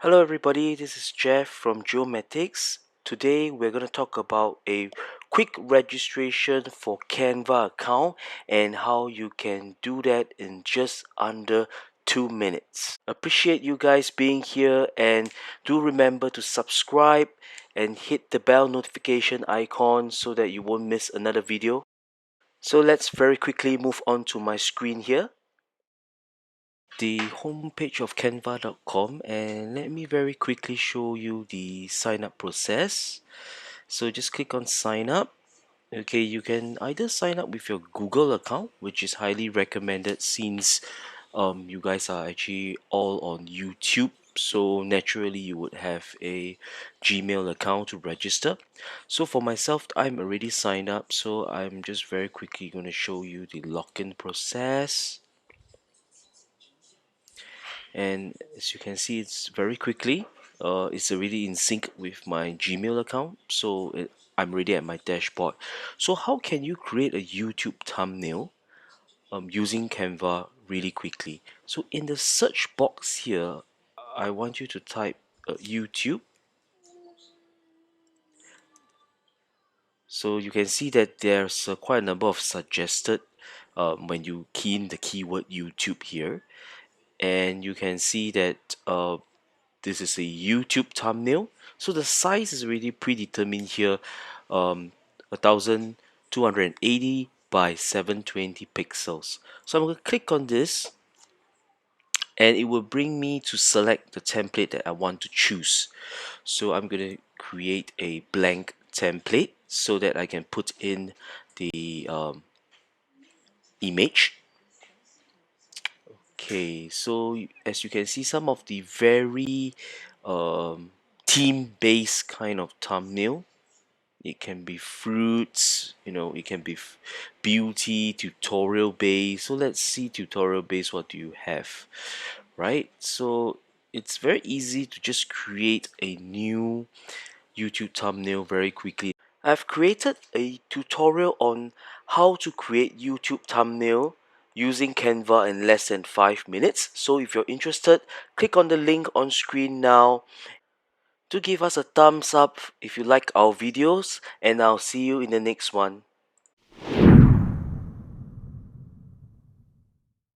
Hello everybody, this is Jeff from Geomatics. Today we're going to talk about a quick registration for Canva account and how you can do that in just under 2 minutes. Appreciate you guys being here, and do remember to subscribe and hit the bell notification icon so that you won't miss another video. So let's very quickly move on to my screen here, the homepage of canva.com, and let me very quickly show you the sign up process. So just click on sign up. Okay, you can either sign up with your Google account, which is highly recommended since you guys are actually all on YouTube, so naturally you would have a Gmail account to register. So for myself, I'm already signed up, so I'm just very quickly going to show you the login process. And as you can see, it's very quickly, it's already in sync with my Gmail account, so I'm already at my dashboard. So how can you create a YouTube thumbnail using Canva really quickly? So in the search box here, I want you to type YouTube. So you can see that there's quite a number of suggested when you key in the keyword YouTube here, and you can see that this is a YouTube thumbnail. So the size is already predetermined here, 1280 by 720 pixels. So I'm going to click on this, and it will bring me to select the template that I want to choose. So I'm going to create a blank template so that I can put in the image. Okay, so as you can see, some of the very theme-based kind of thumbnail. It can be fruits, it can be beauty, tutorial based. So let's see tutorial based, what do you have, right? So it's very easy to just create a new YouTube thumbnail very quickly. I've created a tutorial on how to create YouTube thumbnail using Canva in less than 5 minutes. So if you're interested, click on the link on screen now. Do give us a thumbs up if you like our videos, and I'll see you in the next one.